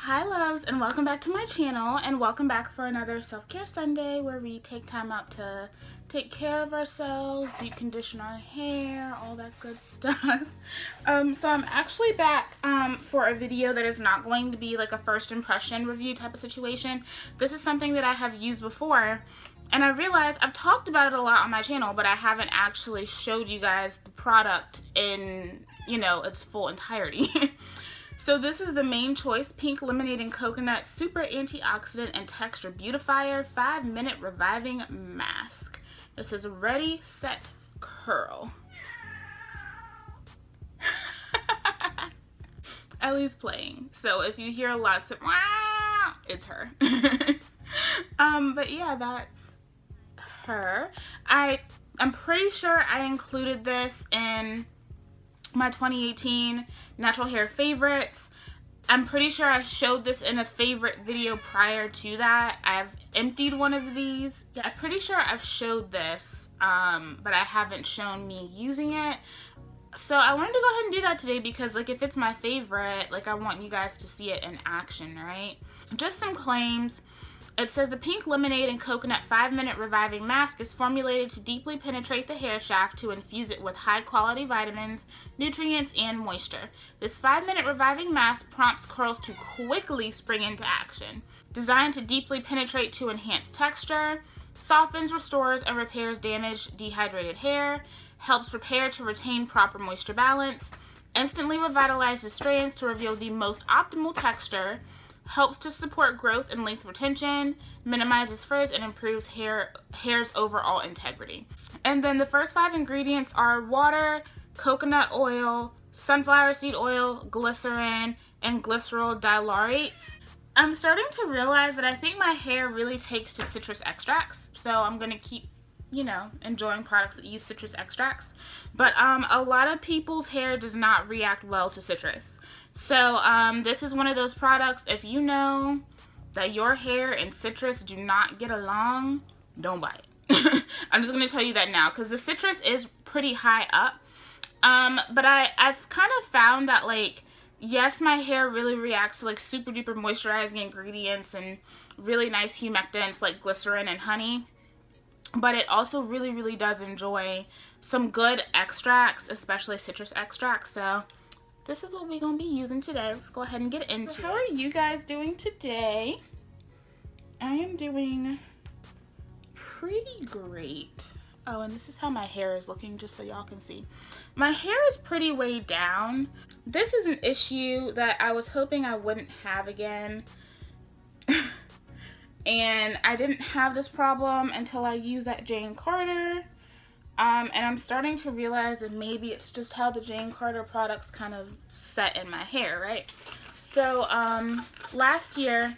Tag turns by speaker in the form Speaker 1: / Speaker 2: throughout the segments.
Speaker 1: Hi loves, and welcome back to my channel, and welcome back for another self-care Sunday where we take time out to take care of ourselves, deep condition our hair, all that good stuff. So I'm actually back for a video that is not going to be like a first impression review type of situation. This is something that I have used before, and I realized I've talked about it a lot on my channel, but I haven't actually showed you guys the product in, its full entirety. So this is the Main Choice Pink Lemonade and Coconut Super Antioxidant and Texture Beautifier 5-Minute Reviving Mask. This is Ready, Set, Curl. Ellie's playing, so if you hear a lot of it's her. But yeah, that's her. I'm pretty sure I included this in my 2018 natural hair favorites. I'm pretty sure I showed this in a favorite video prior to that. I've emptied one of these. Yeah, I'm pretty sure I've showed this, but I haven't shown me using it. So I wanted to go ahead and do that today because, like, if it's my favorite, like, I want you guys to see it in action, right? Just some claims. It says the Pink Lemonade and Coconut 5-Minute Reviving Mask is formulated to deeply penetrate the hair shaft to infuse it with high-quality vitamins, nutrients, and moisture. This 5-minute reviving mask prompts curls to quickly spring into action. Designed to deeply penetrate to enhance texture, softens, restores, and repairs damaged, dehydrated hair, helps repair to retain proper moisture balance, instantly revitalizes strands to reveal the most optimal texture, helps to support growth and length retention, minimizes frizz, and improves hair's overall integrity. And then the first 5 ingredients are water, coconut oil, sunflower seed oil, glycerin, and glycerol dilaurate. I'm starting to realize that I think my hair really takes to citrus extracts, so I'm going to keep enjoying products that use citrus extracts. But a lot of people's hair does not react well to citrus. So this is one of those products, if you know that your hair and citrus do not get along, don't buy it. I'm just going to tell you that now, because the citrus is pretty high up. But I've kind of found that, like, yes, my hair really reacts to, like, super duper moisturizing ingredients and really nice humectants like glycerin and honey. But it also really, really does enjoy some good extracts, especially citrus extracts. So this is what we're going to be using today. Let's go ahead and get into it. So how are you guys doing today? I am doing pretty great. Oh, and this is how my hair is looking, just so y'all can see. My hair is pretty weighed down. This is an issue that I was hoping I wouldn't have again. And I didn't have this problem until I used that Jane Carter. And I'm starting to realize that maybe it's just how the Jane Carter products kind of set in my hair, right? So last year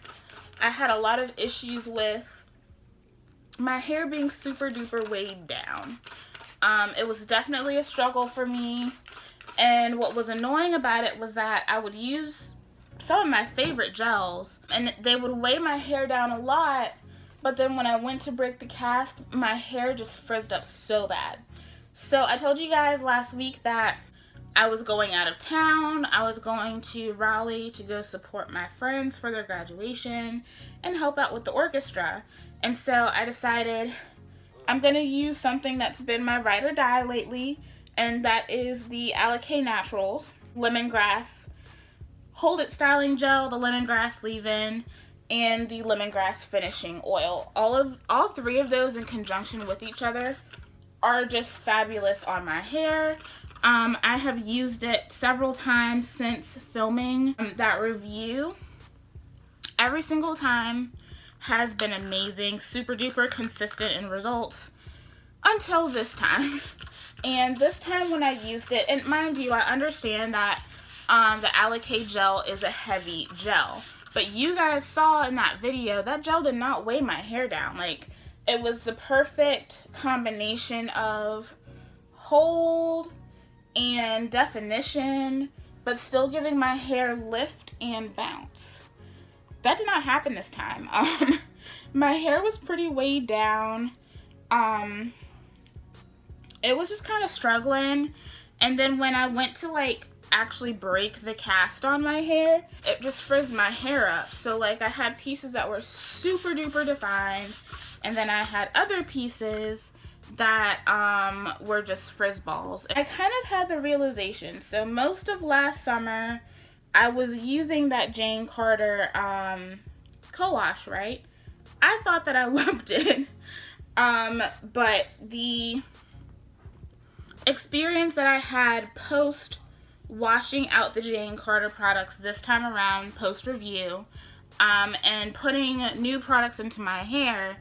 Speaker 1: I had a lot of issues with my hair being super duper weighed down. It was definitely a struggle for me. And what was annoying about it was that I would use some of my favorite gels and they would weigh my hair down a lot, but then when I went to break the cast, my hair just frizzed up so bad. So I told you guys last week that I was going out of town. I was going to Raleigh to go support my friends for their graduation and help out with the orchestra. And so I decided I'm going to use something that's been my ride or die lately, and that is the Alake Naturals Lemongrass Hold It Styling Gel, the Lemongrass Leave-In, and the Lemongrass Finishing Oil. All 3 of those in conjunction with each other are just fabulous on my hair. I have used it several times since filming that review. Every single time has been amazing, super duper consistent in results until this time. And this time when I used it, and mind you, I understand that the Alake gel is a heavy gel, but you guys saw in that video that gel did not weigh my hair down. Like, it was the perfect combination of hold and definition, but still giving my hair lift and bounce. That did not happen this time. My hair was pretty weighed down. It was just kind of struggling, and then when I went to, like, actually break the cast on my hair. It just frizzed my hair up. So like I had pieces that were super duper defined, and then I had other pieces that were just frizz balls. I kind of had the realization, so most of last summer I was using that Jane Carter co-wash, right? I thought that I loved it. But the experience that I had post washing out the Jane Carter products this time around, post review, and putting new products into my hair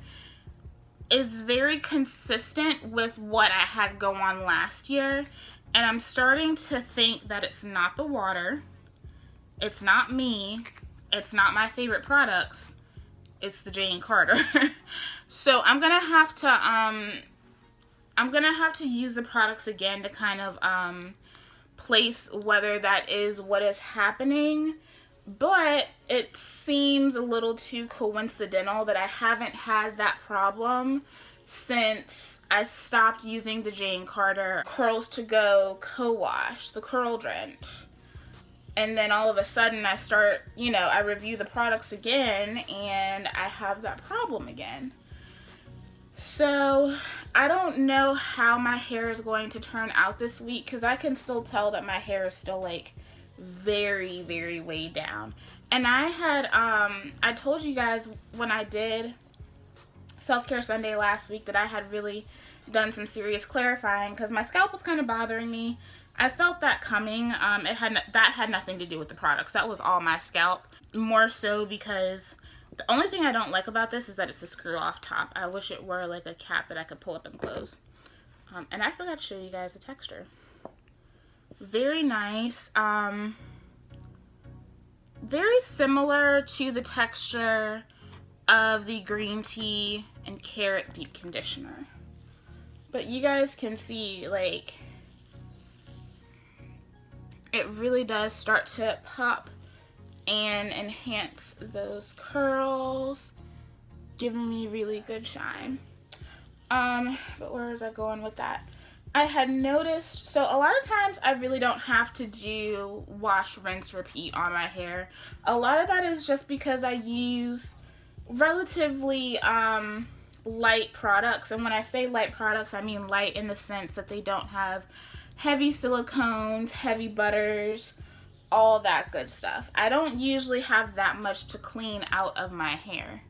Speaker 1: is very consistent with what I had go on last year. And I'm starting to think that it's not the water, it's not me, it's not my favorite products, it's the Jane Carter. So I'm gonna have to use the products again to kind of place whether that is what is happening. But it seems a little too coincidental that I haven't had that problem since I stopped using the Jane Carter Curls to Go co-wash, the Curl Drench. And then all of a sudden I start, I review the products again and I have that problem again. So I don't know how my hair is going to turn out this week, because I can still tell that my hair is still like very, very weighed down. And I had, I told you guys when I did Self-Care Sunday last week that I had really done some serious clarifying because my scalp was kind of bothering me. I felt that coming. That had nothing to do with the products. That was all my scalp. More so because the only thing I don't like about this is that it's a screw off top. I wish it were like a cap that I could pull up and close. And I forgot to show you guys the texture. Very nice. Very similar to the texture of the green tea and carrot deep conditioner. But you guys can see, like, it really does start to pop and enhance those curls, giving me really good shine. But where was I going with that? I had noticed, so a lot of times I really don't have to do wash, rinse, repeat on my hair. A lot of that is just because I use relatively light products. And when I say light products, I mean light in the sense that they don't have heavy silicones, heavy butters, all that good stuff. I don't usually have that much to clean out of my hair.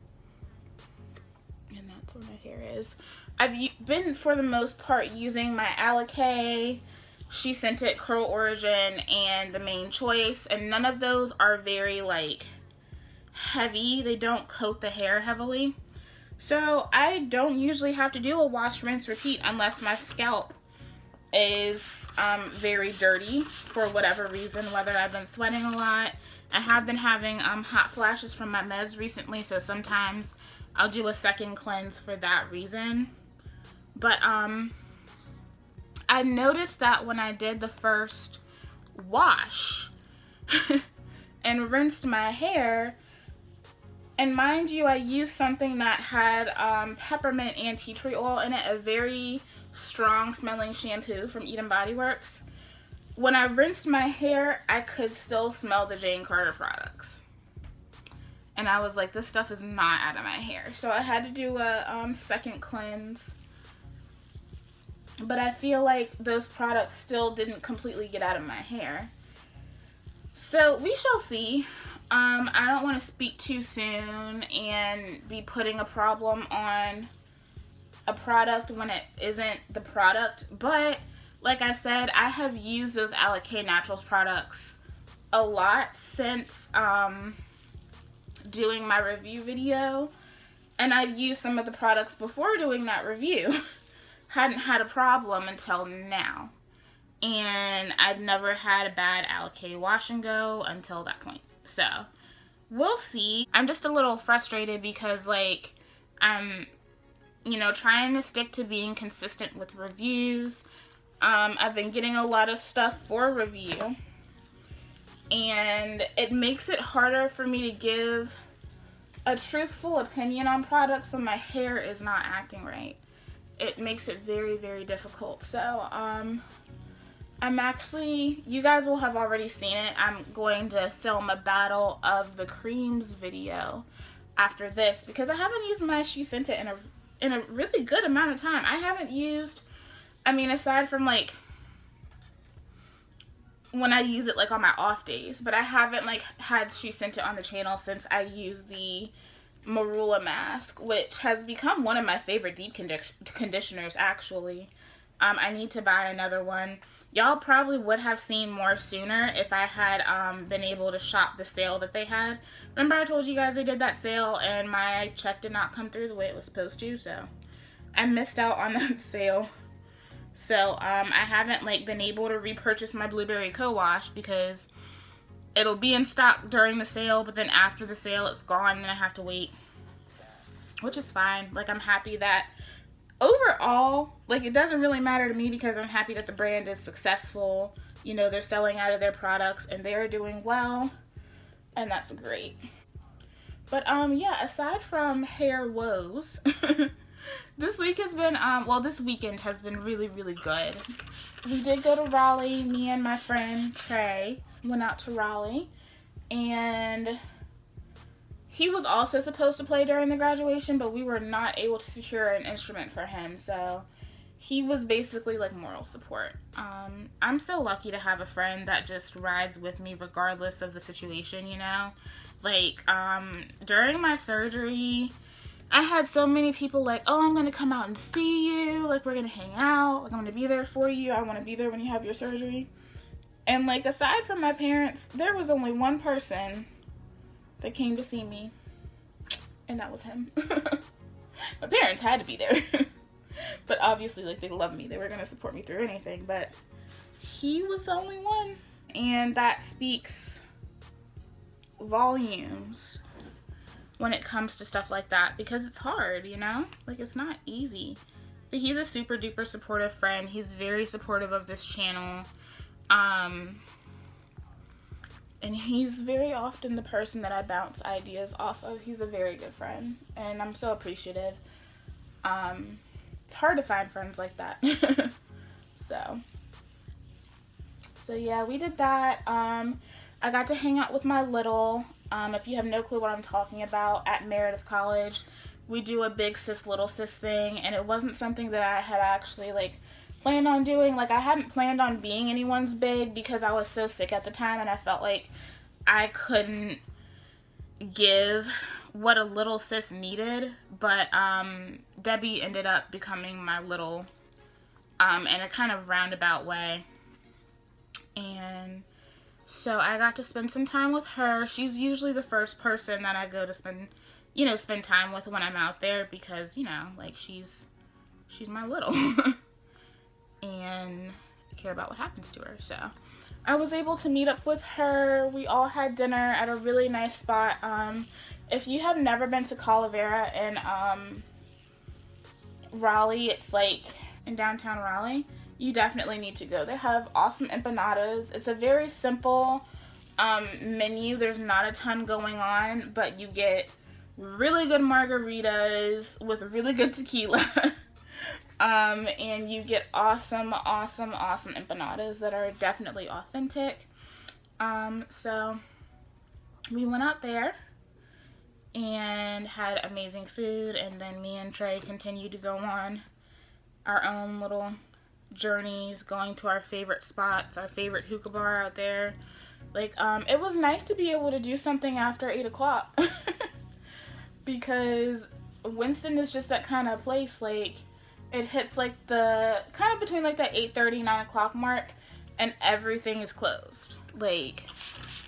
Speaker 1: And that's where my hair is. I've been, for the most part, using my Alakay, She Sent It, Curl Origin, and the Main Choice, and none of those are very, like, heavy. They don't coat the hair heavily. So I don't usually have to do a wash, rinse, repeat unless my scalp is very dirty for whatever reason, whether I've been sweating a lot. I have been having hot flashes from my meds recently, so sometimes I'll do a second cleanse for that reason. But I noticed that when I did the first wash and rinsed my hair, and mind you, I used something that had peppermint and tea tree oil in it, a very strong smelling shampoo from Eden Body Works. When I rinsed my hair, I could still smell the Jane Carter products. And I was like, this stuff is not out of my hair. So I had to do a second cleanse. But I feel like those products still didn't completely get out of my hair. So we shall see. I don't want to speak too soon and be putting a problem on a product when it isn't the product. But like I said, I have used those Alakay Naturals products a lot since doing my review video. And I've used some of the products before doing that review. Hadn't had a problem until now. And I've never had a bad Alakay wash and go until that point. So, we'll see. I'm just a little frustrated because, like, I'm, trying to stick to being consistent with reviews. I've been getting a lot of stuff for review. And it makes it harder for me to give a truthful opinion on products when my hair is not acting right. It makes it very, very difficult. So, I'm actually, you guys will have already seen it. I'm going to film a battle of the creams video after this because I haven't used my She Sent It in a really good amount of time. I haven't used, I mean, aside from like when I use it like on my off days, but I haven't like had She Sent It on the channel since I used the Marula mask, which has become one of my favorite deep conditioners actually. I need to buy another one. Y'all probably would have seen more sooner if I had been able to shop the sale that they had. Remember I told you guys they did that sale and my check did not come through the way it was supposed to, so I missed out on that sale. So I haven't like been able to repurchase my blueberry co-wash because it'll be in stock during the sale, but then after the sale it's gone and I have to wait, which is fine. Like, I'm happy that overall, like, it doesn't really matter to me because I'm happy that the brand is successful. You know, they're selling out of their products and they're doing well, and that's great. But yeah, aside from hair woes, this week has been well, this weekend has been really, really good. We did go to Raleigh. Me and my friend Trey went out to Raleigh, and he was also supposed to play during the graduation, but we were not able to secure an instrument for him, so he was basically like moral support. I'm so lucky to have a friend that just rides with me regardless of the situation, you know? Like, during my surgery, I had so many people like, oh, I'm gonna come out and see you, like, we're gonna hang out, like, I'm gonna be there for you, I want to be there when you have your surgery. And like, aside from my parents, there was only one person that came to see me, and that was him. My parents had to be there. But obviously, like, they love me, they were gonna support me through anything, but he was the only one, and that speaks volumes when it comes to stuff like that, because it's hard, you know? Like, it's not easy. But he's a super duper supportive friend. He's very supportive of this channel. And he's very often the person that I bounce ideas off of. He's a very good friend, and I'm so appreciative. It's hard to find friends like that. So yeah, we did that. I got to hang out with my little. If you have no clue what I'm talking about, at Meredith College, we do a big sis little sis thing, and it wasn't something that I had actually like planned on doing. Like, I hadn't planned on being anyone's big because I was so sick at the time and I felt like I couldn't give what a little sis needed. But Debbie ended up becoming my little in a kind of roundabout way. And so I got to spend some time with her. She's usually the first person that I go to spend time with when I'm out there because, you know, like, she's my little. And I care about what happens to her. So I was able to meet up with her. We all had dinner at a really nice spot. If you have never been to Calavera in Raleigh, it's like in downtown Raleigh, you definitely need to go. They have awesome empanadas. It's a very simple menu. There's not a ton going on, but you get really good margaritas with really good tequila. And you get awesome empanadas that are definitely authentic. So we went out there and had amazing food, and then me and Trey continued to go on our own little journeys, going to our favorite spots, our favorite hookah bar out there. Like, it was nice to be able to do something after 8 o'clock because Winston is just that kind of place. Like, it hits like the kind of between like that 8:30, 9 o'clock mark, and everything is closed. Like,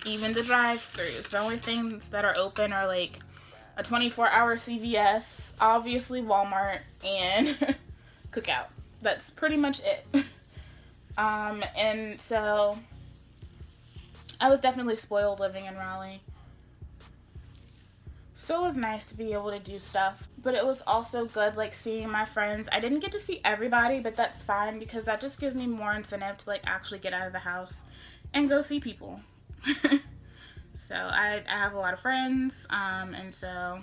Speaker 1: even the drive-thrus. The only things that are open are like a 24-hour CVS, obviously Walmart, and Cookout. That's pretty much it. And so I was definitely spoiled living in Raleigh. So it was nice to be able to do stuff, but it was also good, like, seeing my friends. I didn't get to see everybody, but that's fine because that just gives me more incentive to, like, actually get out of the house and go see people. So I have a lot of friends, and so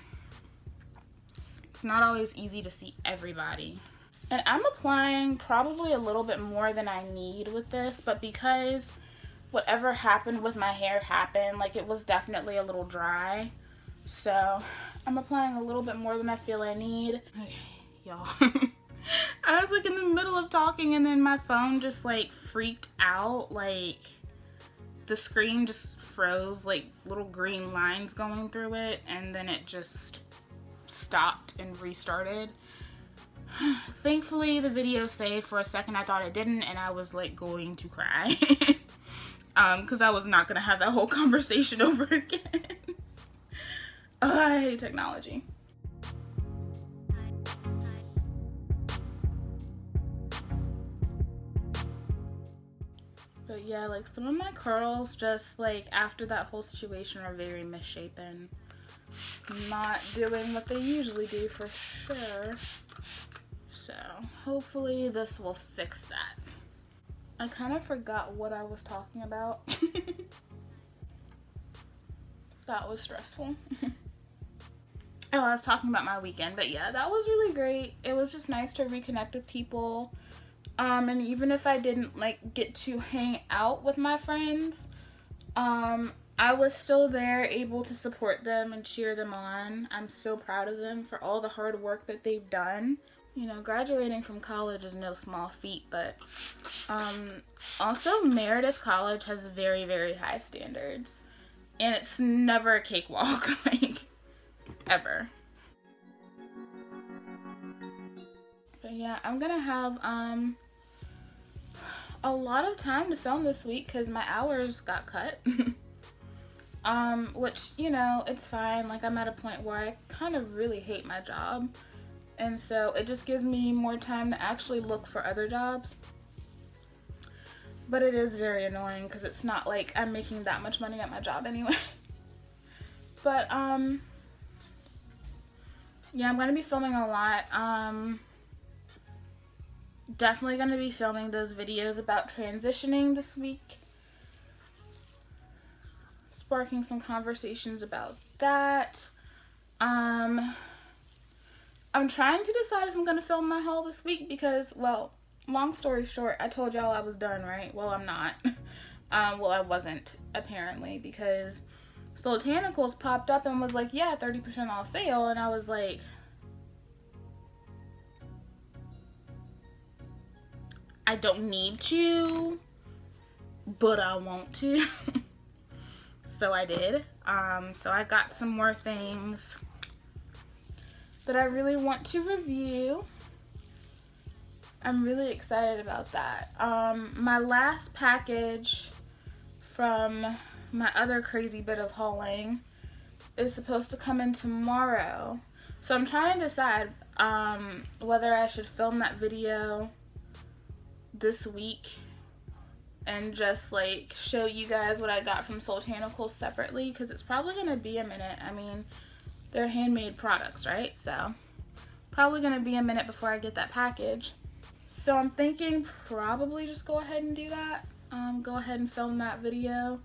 Speaker 1: it's not always easy to see everybody. And I'm applying probably a little bit more than I need with this, but because whatever happened with my hair happened, like it was definitely a little dry. So I'm applying a little bit more than I feel I need. Okay, y'all. I was like in the middle of talking and then my phone just like freaked out. Like the screen just froze, like little green lines going through it, and then it just stopped and restarted. Thankfully the video saved. For a second I thought it didn't and I was like going to cry. Because I was not gonna have that whole conversation over again. I hate technology. But yeah, like some of my curls just like after that whole situation are very misshapen. Not doing what they usually do for sure. So hopefully this will fix that. I kind of forgot what I was talking about. That was stressful. Oh, I was talking about my weekend, but yeah, that was really great. It was just nice to reconnect with people. And even if I didn't like get to hang out with my friends, I was still there, able to support them and cheer them on. I'm so proud of them for all the hard work that they've done. You know, graduating from college is no small feat, but also Meredith College has very, very high standards. And it's never a cakewalk, like, ever. But yeah, I'm gonna have a lot of time to film this week because my hours got cut. Which, you know, it's fine. Like, I'm at a point where I kind of really hate my job. And so it just gives me more time to actually look for other jobs. But it is very annoying because it's not like I'm making that much money at my job anyway. But, yeah, I'm going to be filming a lot. Definitely going to be filming those videos about transitioning this week. Sparking some conversations about that. I'm trying to decide if I'm going to film my haul this week because, well, long story short, I told y'all I was done, right? Well, I'm not. Well, I wasn't, apparently, because Soultanicals popped up and was like, yeah, 30% off sale, and I was like, I don't need to, but I want to. So I did. So I got some more things that I really want to review. I'm really excited about that. My last package from my other crazy bit of hauling is supposed to come in tomorrow. So I'm trying to decide whether I should film that video this week and just like show you guys what I got from Soultanicals separately, because it's probably gonna be a minute. I mean, they're handmade products, right? So probably gonna be a minute before I get that package. So I'm thinking probably just go ahead and do that. Go ahead and film that video,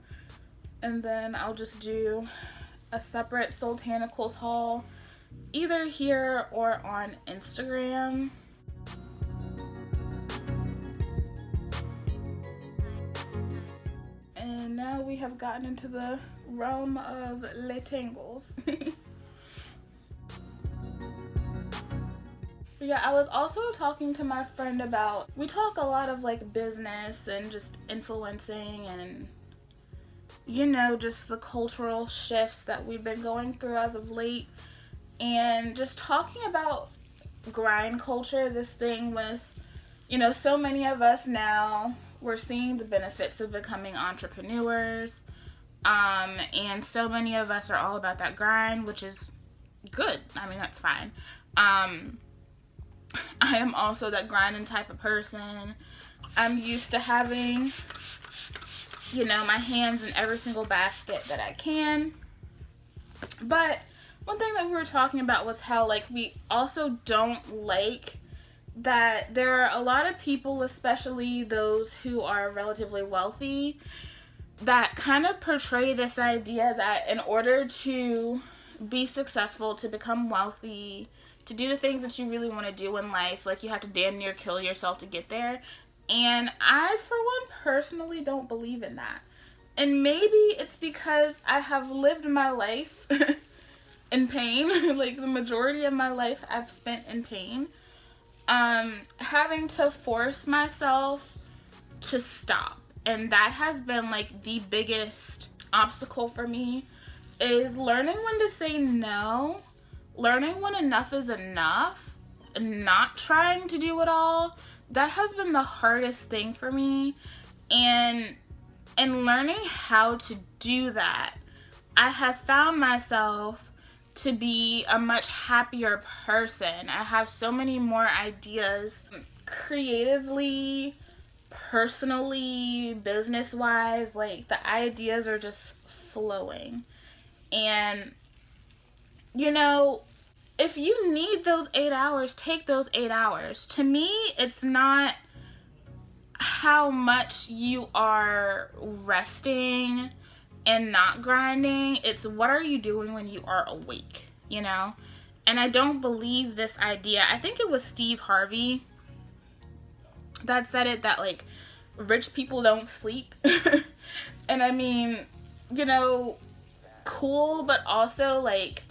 Speaker 1: and then I'll just do a separate Soultanicals haul either here or on Instagram. And now we have gotten into the realm of letangles. Yeah, I was also talking to my friend about, we talk a lot of like business and just influencing and, you know, just the cultural shifts that we've been going through as of late, and just talking about grind culture, this thing with, you know, so many of us now, we're seeing the benefits of becoming entrepreneurs, and so many of us are all about that grind, which is good. I mean, that's fine. I am also that grinding type of person. I'm used to having, you know, my hands in every single basket that I can. But one thing that we were talking about was how, like, we also don't like that there are a lot of people, especially those who are relatively wealthy, that kind of portray this idea that in order to be successful, to become wealthy, to do the things that you really want to do in life. Like, you have to damn near kill yourself to get there. And I, for one, personally don't believe in that. And maybe it's because I have lived my life in pain. Like, the majority of my life I've spent in pain. Having to force myself to stop. And that has been, like, the biggest obstacle for me, is learning when to say no, learning when enough is enough, and not trying to do it all. That has been the hardest thing for me. And learning how to do that, I have found myself to be a much happier person. I have so many more ideas, creatively, personally, business-wise. Like, the ideas are just flowing. And, you know, if you need those 8 hours, take those 8 hours. To me, it's not how much you are resting and not grinding. It's what are you doing when you are awake, you know? And I don't believe this idea. I think it was Steve Harvey that said it, that, like, rich people don't sleep. And I mean, you know, cool, but also, like,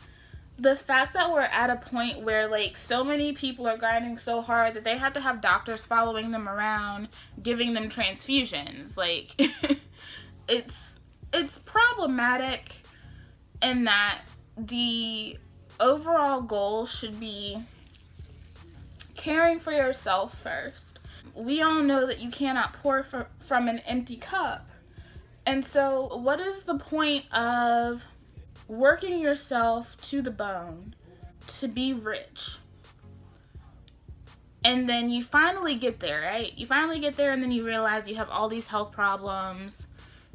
Speaker 1: the fact that we're at a point where, like, so many people are grinding so hard that they have to have doctors following them around, giving them transfusions. Like, it's problematic in that the overall goal should be caring for yourself first. We all know that you cannot pour from an empty cup. And so what is the point of working yourself to the bone to be rich? And then you finally get there, right? You finally get there, and then you realize you have all these health problems.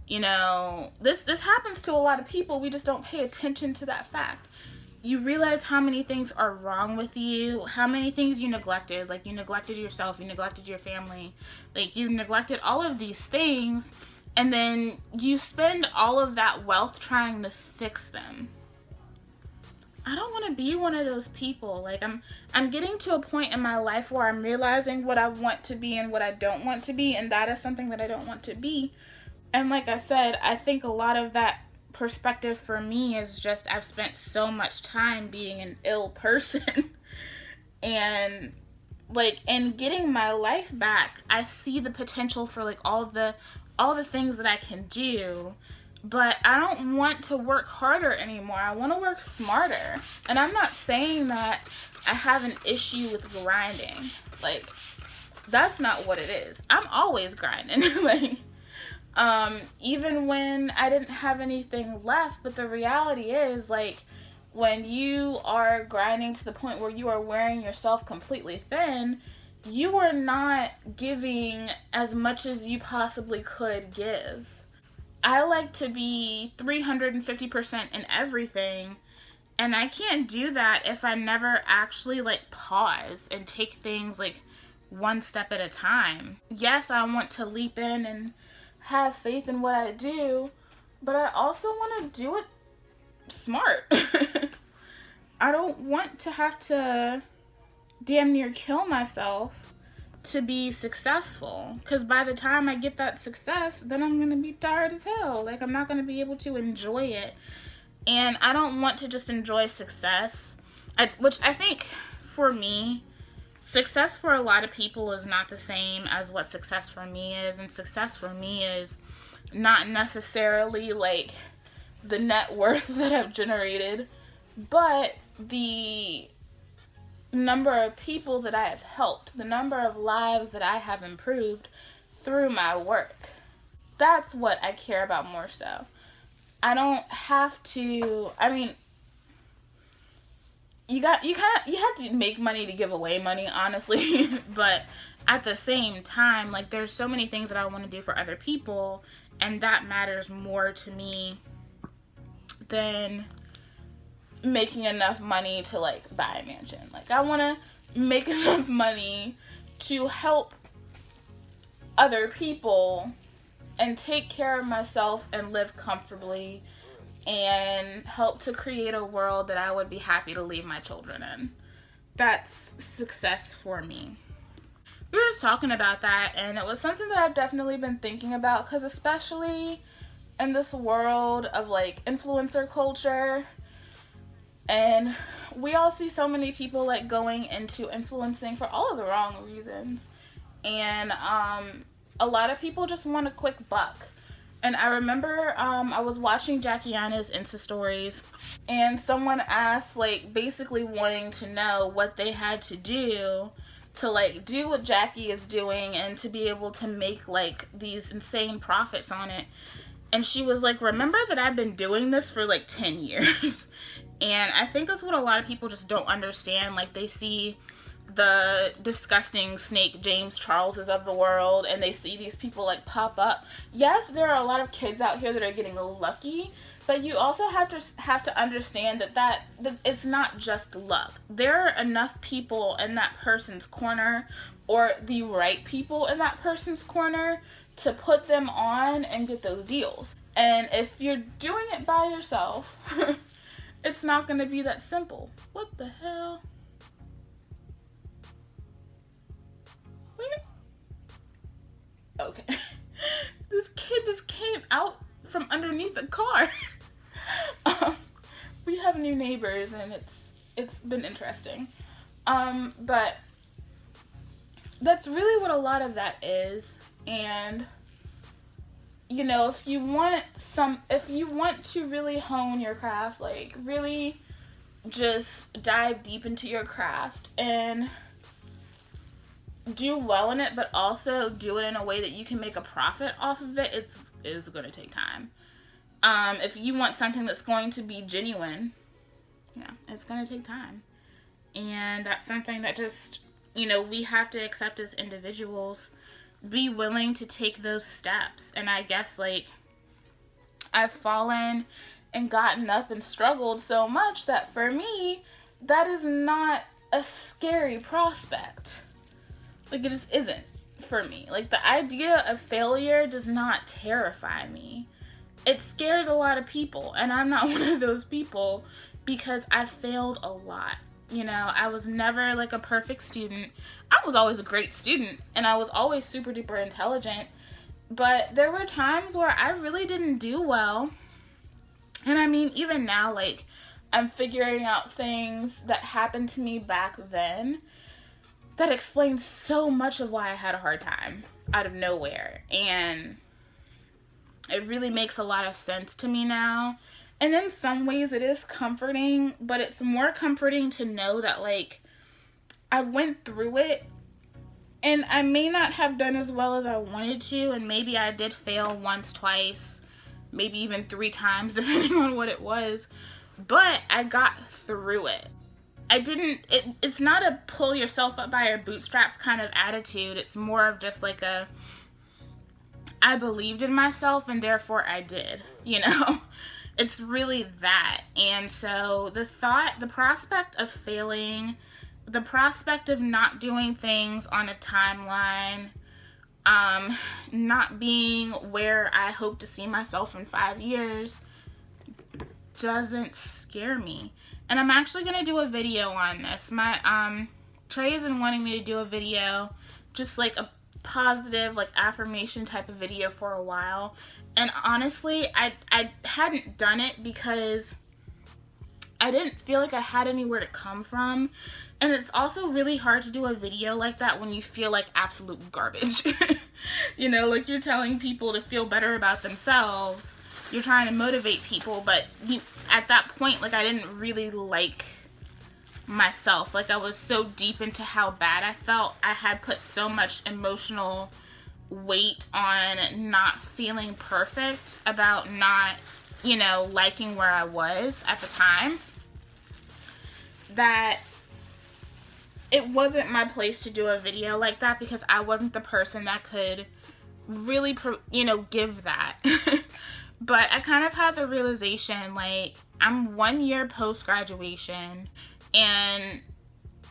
Speaker 1: You know, this happens to a lot of people. We just don't pay attention to that fact. You realize how many things are wrong with you, how many things you neglected. Like, you neglected yourself, you neglected your family, like, you neglected all of these things, and then you spend all of that wealth trying to fix them. I don't want to be one of those people. Like, I'm getting to a point in my life where I'm realizing what I want to be and what I don't want to be, and that is something that I don't want to be. And like I said, I think a lot of that perspective for me is just, I've spent so much time being an ill person. And, like, in getting my life back, I see the potential for, like, all the things that I can do. But I don't want to work harder anymore. I want to work smarter. And I'm not saying that I have an issue with grinding. Like, that's not what it is. I'm always grinding. Like, even when I didn't have anything left. But the reality is, like, when you are grinding to the point where you are wearing yourself completely thin, you are not giving as much as you possibly could give. I like to be 350% in everything, and I can't do that if I never actually, like, pause and take things, like, one step at a time. Yes, I want to leap in and have faith in what I do, but I also want to do it smart. I don't want to have to damn near kill myself to be successful, because by the time I get that success, then I'm gonna be tired as hell. Like, I'm not gonna be able to enjoy it. And I don't want to just enjoy success, which I think, for me, success for a lot of people is not the same as what success for me is. And success for me is not necessarily, like, the net worth that I've generated, but the number of people that I have helped, the number of lives that I have improved through my work. That's what I care about more so. I don't have to, I mean, you have to make money to give away money, honestly. But at the same time, like, there's so many things that I want to do for other people, and that matters more to me than making enough money to, like, buy a mansion. Like, I want to make enough money to help other people and take care of myself and live comfortably and help to create a world that I would be happy to leave my children in. that's success for me. We were just talking about that, and it was something that I've definitely been thinking about, because especially in this world of like influencer culture, and we all see so many people like going into influencing for all of the wrong reasons, and a lot of people just want a quick buck. And I remember I was watching Jackie Anna's Insta stories, and someone asked, like, basically wanting to know what they had to do to like do what Jackie is doing and to be able to make like these insane profits on it. And she was like, remember that I've been doing this for like 10 years. And I think that's what a lot of people just don't understand. Like, they see the disgusting snake James Charleses of the world, and they see these people like pop up. Yes, there are a lot of kids out here that are getting lucky, but you also have to understand that it's not just luck. There are enough people in that person's corner, or the right people in that person's corner, to put them on and get those deals. And if you're doing it by yourself, it's not going to be that simple. What the hell? Okay. This kid just came out from underneath a car. We have new neighbors, and it's been interesting. But that's really what a lot of that is. And you know, if you want to really hone your craft, like really just dive deep into your craft and do well in it, but also do it in a way that you can make a profit off of it, it's going to take time. If you want something that's going to be genuine, yeah, it's going to take time. And that's something that just, you know, we have to accept as individuals, be willing to take those steps. And I guess, like, I've fallen and gotten up and struggled so much that for me, that is not a scary prospect. Like, it just isn't for me. Like, the idea of failure does not terrify me. It scares a lot of people, and I'm not one of those people, because I failed a lot. You know, I was never like a perfect student. I was always a great student, and I was always super duper intelligent, but there were times where I really didn't do well. And I mean, even now, like, I'm figuring out things that happened to me back then that explains so much of why I had a hard time out of nowhere. And it really makes a lot of sense to me now. And in some ways it is comforting, but it's more comforting to know that, like, I went through it, and I may not have done as well as I wanted to, and maybe I did fail once, twice, maybe even 3 times, depending on what it was, but I got through it. It's not a pull yourself up by your bootstraps kind of attitude. It's more of just like I believed in myself, and therefore I did, you know? It's really that. And so the prospect of failing, the prospect of not doing things on a timeline, not being where I hope to see myself in 5 years doesn't scare me. And I'm actually going to do a video on this. My Trey has been wanting me to do a video, just like a positive, like, affirmation type of video for a while. And honestly, I hadn't done it because I didn't feel like I had anywhere to come from. And it's also really hard to do a video like that when you feel like absolute garbage. You know, like, you're telling people to feel better about themselves. You're trying to motivate people, but at that point, like, I didn't really like myself. Like, I was so deep into how bad I felt. I had put so much emotional weight on not feeling perfect, about not, you know, liking where I was at the time, that it wasn't my place to do a video like that, because I wasn't the person that could really, you know, give that. But I kind of had the realization, like, I'm 1 year post-graduation, and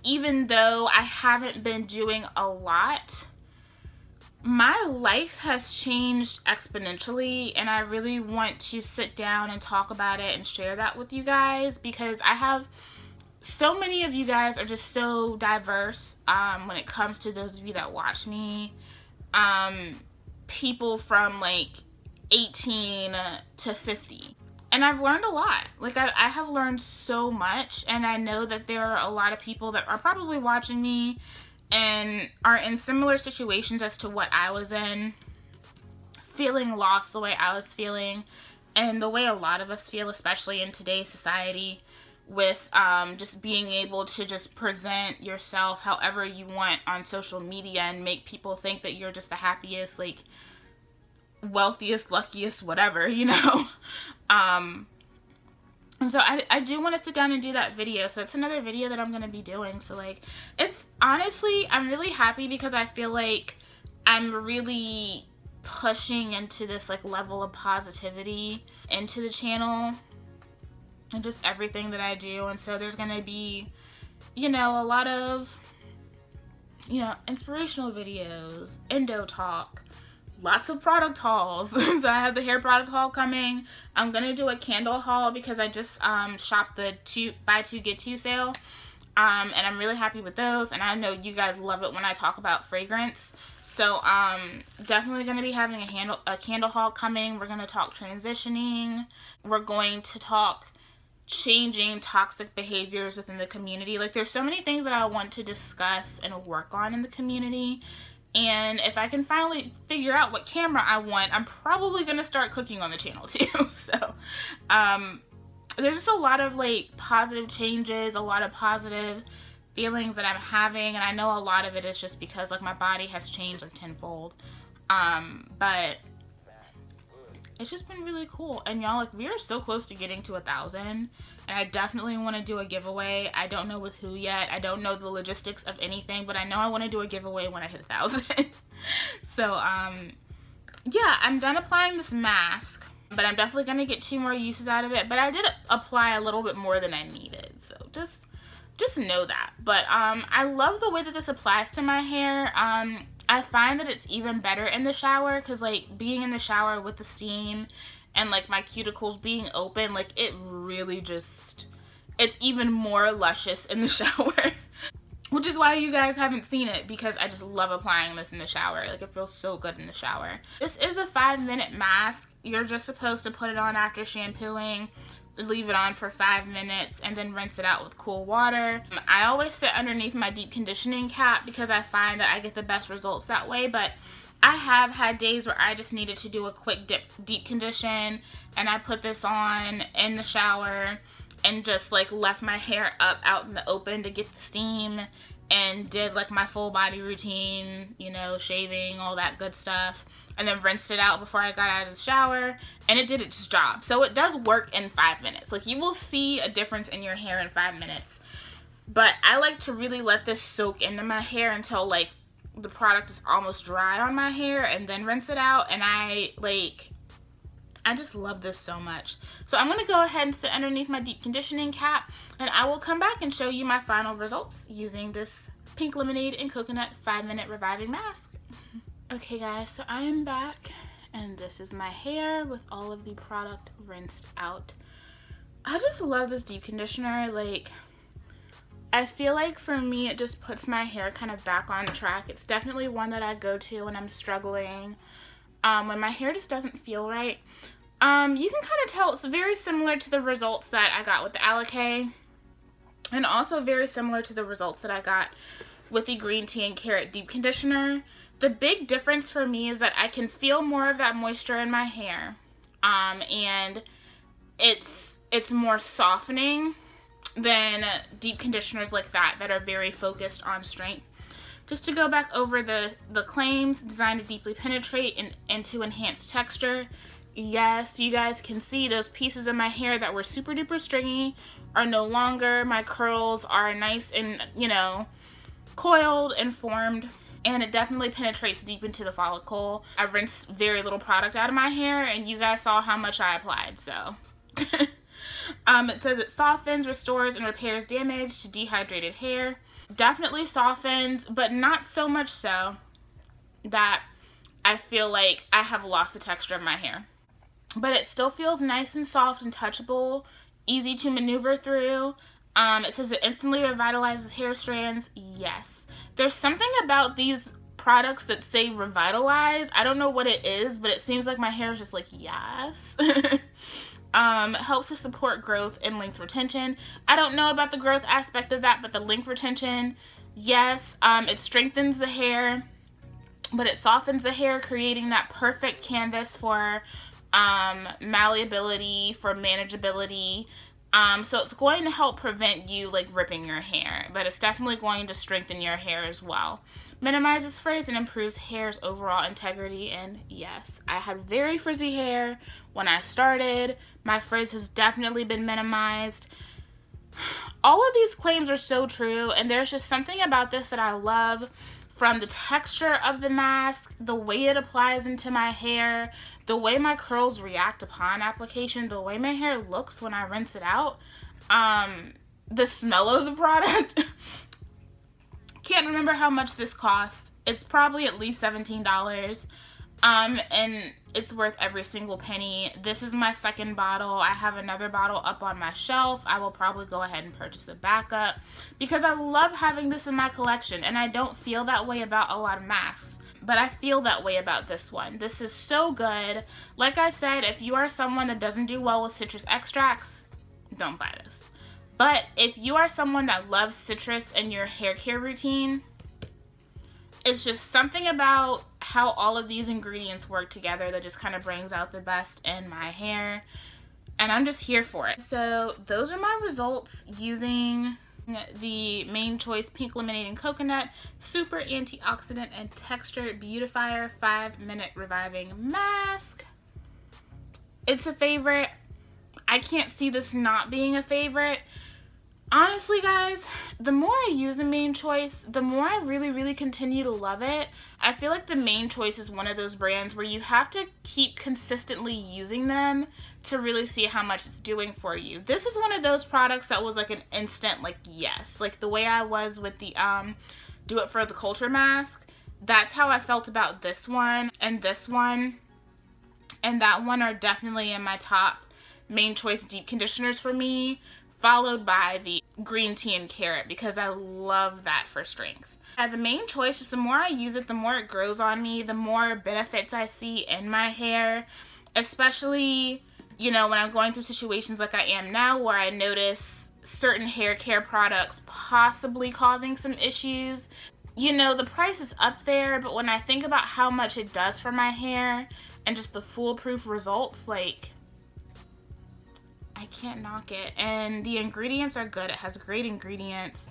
Speaker 1: even though I haven't been doing a lot, my life has changed exponentially, and I really want to sit down and talk about it and share that with you guys, because I have so many of you guys are just so diverse when it comes to those of you that watch me. People from like 18 to 50. And I've learned a lot. Like, I have learned so much, and I know that there are a lot of people that are probably watching me and are in similar situations as to what I was in, feeling lost the way I was feeling, and the way a lot of us feel, especially in today's society, with just being able to just present yourself however you want on social media and make people think that you're just the happiest, like, wealthiest, luckiest, whatever, you know? And so I do want to sit down and do that video. So that's another video that I'm going to be doing. So, like, it's honestly, I'm really happy because I feel like I'm really pushing into this, like, level of positivity into the channel and just everything that I do. And so there's going to be, you know, a lot of, you know, inspirational videos, endo talk, lots of product hauls. So I have the hair product haul coming. I'm gonna do a candle haul because I just shopped the buy two get two sale, and I'm really happy with those. And I know you guys love it when I talk about fragrance. So definitely gonna be having a candle haul coming. We're gonna talk transitioning. We're going to talk changing toxic behaviors within the community. Like, there's so many things that I want to discuss and work on in the community. And if I can finally figure out what camera I want, I'm probably going to start cooking on the channel too. So, there's just a lot of, like, positive changes, a lot of positive feelings that I'm having. And I know a lot of it is just because, like, my body has changed, like, tenfold. But it's just been really cool. And y'all, like, we are so close to getting to 1,000. And I definitely want to do a giveaway. I don't know with who yet. I don't know the logistics of anything, but I know I want to do a giveaway when I hit 1,000. So, yeah, I'm done applying this mask, but I'm definitely going to get 2 more uses out of it. But I did apply a little bit more than I needed. So just know that. But I love the way that this applies to my hair. I find that it's even better in the shower because, like, being in the shower with the steam and, like, my cuticles being open, like, it really just, it's even more luscious in the shower. Which is why you guys haven't seen it, because I just love applying this in the shower. Like, it feels so good in the shower. This is a 5-minute mask. You're just supposed to put it on after shampooing, leave it on for 5 minutes, and then rinse it out with cool water. I always sit underneath my deep conditioning cap because I find that I get the best results that way, but I have had days where I just needed to do a quick deep condition, and I put this on in the shower and just, like, left my hair up out in the open to get the steam and did, like, my full body routine, you know, shaving, all that good stuff, and then rinsed it out before I got out of the shower, and it did its job. So it does work in 5 minutes. Like, you will see a difference in your hair in 5 minutes. But I like to really let this soak into my hair until, like, the product is almost dry on my hair, and then rinse it out. And I just love this so much. So I'm going to go ahead and sit underneath my deep conditioning cap, and I will come back and show you my final results using this pink lemonade and coconut 5-minute reviving mask. Okay guys, so I am back, and this is my hair with all of the product rinsed out. I just love this deep conditioner. Like, I feel like for me it just puts my hair kind of back on track. It's definitely one that I go to when I'm struggling, when my hair just doesn't feel right. You can kind of tell it's very similar to the results that I got with the Alakay, and also very similar to the results that I got with the green tea and carrot deep conditioner. The big difference for me is that I can feel more of that moisture in my hair, and it's more softening than deep conditioners like that are very focused on strength. Just to go back over the claims: designed to deeply penetrate and to enhance texture. Yes, you guys can see those pieces of my hair that were super duper stringy are no longer. My curls are nice and, you know, coiled and formed, and it definitely penetrates deep into the follicle. I rinsed very little product out of my hair, and you guys saw how much I applied, so. It says it softens, restores, and repairs damage to dehydrated hair. Definitely softens, but not so much so that I feel like I have lost the texture of my hair. But it still feels nice and soft and touchable, easy to maneuver through. It says it instantly revitalizes hair strands. Yes. There's something about these products that say revitalize. I don't know what it is, but it seems like my hair is just like, yes. Helps to support growth and length retention. I don't know about the growth aspect of that, but the length retention, yes. It strengthens the hair, but it softens the hair, creating that perfect canvas for malleability, for manageability. So it's going to help prevent you like ripping your hair, but it's definitely going to strengthen your hair as well. Minimizes frizz and improves hair's overall integrity. And yes, I had very frizzy hair when I started. My frizz has definitely been minimized. All of these claims are so true, and there's just something about this that I love. From the texture of the mask, the way it applies into my hair, the way my curls react upon application, the way my hair looks when I rinse it out, the smell of the product. Can't remember how much this cost. It's probably at least $17. And it's worth every single penny. This is my second bottle. I have another bottle up on my shelf. I will probably go ahead and purchase a backup because I love having this in my collection, and I don't feel that way about a lot of masks, but I feel that way about this one. This is so good. Like I said, if you are someone that doesn't do well with citrus extracts, don't buy this. But if you are someone that loves citrus in your hair care routine, it's just something about how all of these ingredients work together that just kind of brings out the best in my hair, and I'm just here for it. So those are my results using the Mane Choice Pink Lemonade and Coconut Super Antioxidant and Texture Beautifier 5-Minute Reviving Mask. It's a favorite. I can't see this not being a favorite. Honestly, guys, the more I use the Mane Choice, the more I really continue to love it. I feel like the Mane Choice is one of those brands where you have to keep consistently using them to really see how much it's doing for you. This is one of those products that was like an instant, like, yes. Like the way I was with the Do It For The Culture mask, that's how I felt about this one. And this one and that one are definitely in my top Mane Choice deep conditioners for me, followed by the green tea and carrot because I love that for strength. The Mane Choice, just the more I use it, the more it grows on me, the more benefits I see in my hair, especially, you know, when I'm going through situations like I am now where I notice certain hair care products possibly causing some issues. You know, the price is up there, but when I think about how much it does for my hair and just the foolproof results, like, I can't knock it. And the ingredients are good. It has great ingredients.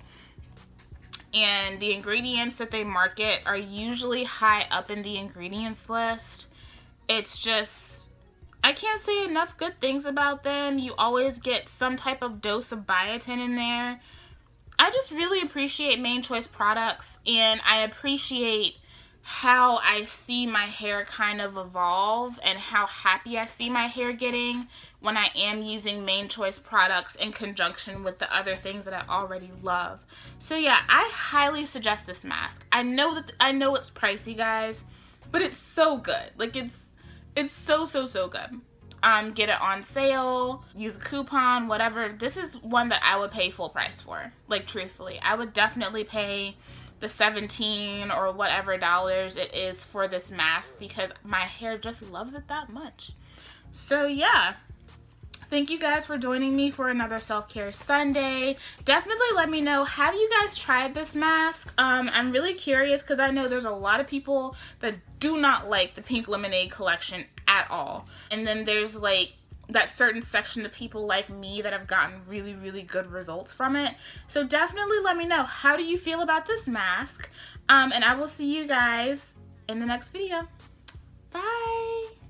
Speaker 1: And the ingredients that they market are usually high up in the ingredients list. It's just, I can't say enough good things about them. You always get some type of dose of biotin in there. I just really appreciate Mane Choice products, and I appreciate how I see my hair kind of evolve and how happy I see my hair getting when I am using Mane Choice products in conjunction with the other things that I already love. So yeah, I highly suggest this mask. I know it's pricey, guys, but it's so good. Like it's so good. Get it on sale, use a coupon, whatever. This is one that I would pay full price for. Like, truthfully, I would definitely pay the $17 or whatever dollars it is for this mask because my hair just loves it that much. So yeah, thank you guys for joining me for another self-care Sunday. Definitely let me know, have you guys tried this mask? I'm really curious because I know there's a lot of people that do not like the Pink Lemonade collection at all. And then there's like that certain section of people like me that have gotten really good results from it. So definitely let me know, how do you feel about this mask? And I will see you guys in the next video. Bye!